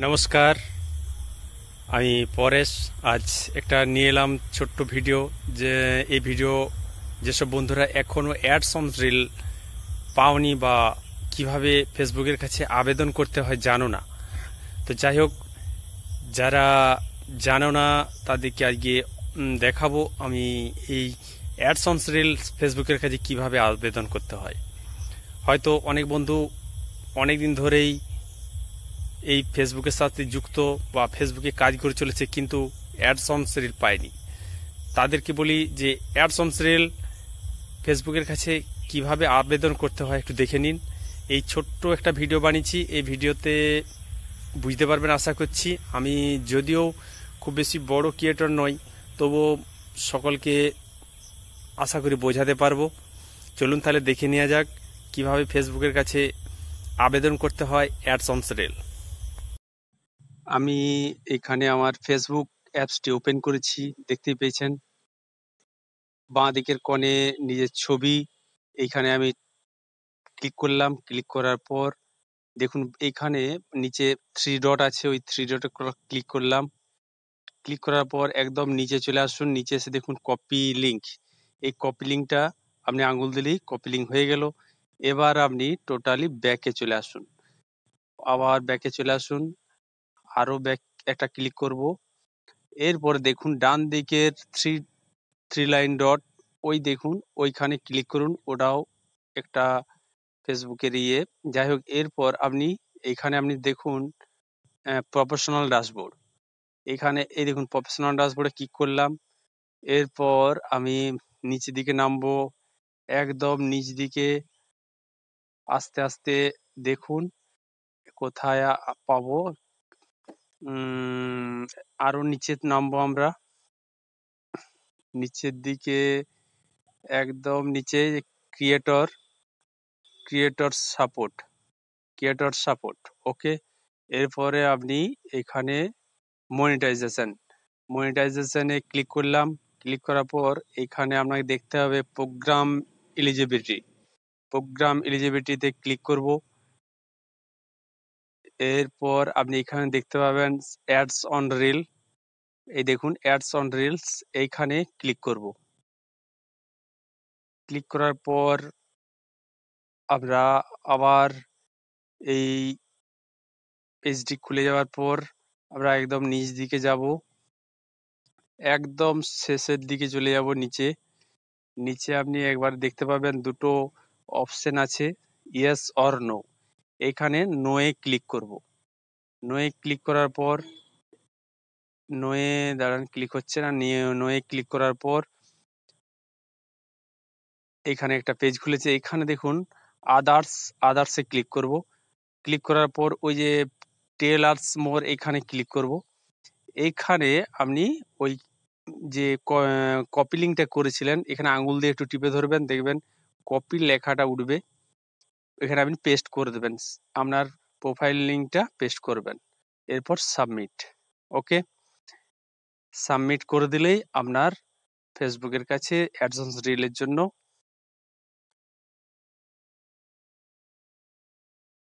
নমস্কার, আমি পরেশ। আজ একটা নিয়ে এলাম ছোট্ট ভিডিও। যে এই ভিডিও যেসব বন্ধুরা এখনও অ্যাডসন্স রিল পাওনি বা কিভাবে ফেসবুকের কাছে আবেদন করতে হয় জানো না, তো যাই হোক, যারা জানো না তাদেরকে আজকে দেখাবো আমি এই অ্যাডসন্স রিল ফেসবুকের কাছে কিভাবে আবেদন করতে হয়। হয়তো অনেক বন্ধু অনেক দিন ধরেই এই ফেসবুকের সাথে যুক্ত বা ফেসবুকে কাজ করে চলেছে, কিন্তু অ্যাডসন্স রিল পায়নি। তাদেরকে বলি যে অ্যাডসন্স রিল ফেসবুকের কাছে কিভাবে আবেদন করতে হয় একটু দেখে নিন। এই ছোট্ট একটা ভিডিও বানিয়েছি, এই ভিডিওতে বুঝতে পারবেন আশা করছি। আমি যদিও খুব বেশি বড় ক্রিয়েটর নই, তবুও সকলকে আশা করি বোঝাতে পারবো। চলুন তাহলে দেখে নেওয়া যাক কিভাবে ফেসবুকের কাছে আবেদন করতে হয় অ্যাডসন্স রিল। আমি এখানে আমার ফেসবুক অ্যাপসটি ওপেন করেছি, দেখতেই পেয়েছেন। বাঁ দিকের কোণে নিজের ছবি, এইখানে আমি ক্লিক করলাম। ক্লিক করার পর দেখুন এইখানে নিচে থ্রি ডট আছে, ওই থ্রি ডটে ক্লিক করলাম। ক্লিক করার পর একদম নিচে চলে আসুন। নিচে এসে দেখুন কপি লিঙ্ক, এই কপি লিঙ্কটা আপনি আঙুল দিলেই কপি লিঙ্ক হয়ে গেল। এবার আপনি টোটালি ব্যাকে চলে আসুন, আবার ব্যাকে চলে আসুন, আরো ব্যাক একটা ক্লিক করব। এরপরে দেখুন ডান দিকের থ্রি থ্রি লাইন ডট, ওই দেখুন ওইখানে ক্লিক করুন। ওটাও একটা ফেসবুকের ইয়ে, যাই হোক। এরপর আপনি এইখানে আপনি দেখুন প্রফেশনাল ড্যাশবোর্ড, এখানে এই দেখুন প্রফেশনাল ড্যাশবোর্ডে ক্লিক করলাম। এরপর আমি নিচের দিকে নামবো, একদম নিচ দিকে আস্তে আস্তে দেখুন কোথায় পাবো। আরো নিচে নামবো আমরা, নিচের দিকে একদম নিচে ক্রিয়েটর সাপোর্ট, ওকে। এরপরে আপনি এখানে মনিটাইজেশনে ক্লিক করলাম। ক্লিক করার পর এখানে আপনাকে দেখতে হবে প্রোগ্রাম এলিজিবিলিটিতে ক্লিক করব। এরপর আপনি এখানে দেখতে পাবেন অ্যাডস অন রিল, এই দেখুন অ্যাডস অন রিলস, এইখানে ক্লিক করব। ক্লিক করার পর আমরা আবার এই পেজটি খুলে যাওয়ার পর আমরা একদম নিচ দিকে যাব, একদম শেষের দিকে চলে যাব। নিচে আপনি একবার দেখতে পাবেন দুটো অপশন আছে, ইয়েস অর নো। এখানে নোয়ে ক্লিক করব। নোয়ে ক্লিক করার পর দাঁড়ান, ক্লিক হচ্ছে না। নোয়ে ক্লিক করার পর এখানে একটা পেজ খুলেছে, এখানে দেখুন আদার্সে ক্লিক করব। ক্লিক করার পর ওই যে টেল আস মোর, এখানে ক্লিক করব। এইখানে আপনি ওই যে কপি লিঙ্কটা করেছিলেন, এখানে আঙুল দিয়ে একটু টিপে ধরবেন, দেখবেন কপি লেখাটা উঠবে। এখানে আপনি পেস্ট করে দেবেন, আপনার প্রোফাইল লিঙ্কটা পেস্ট করবেন। এরপর সাবমিট, ওকে। সাবমিট করে দিলেই আপনার ফেসবুকের কাছে অ্যাডসেন্স রিলের জন্য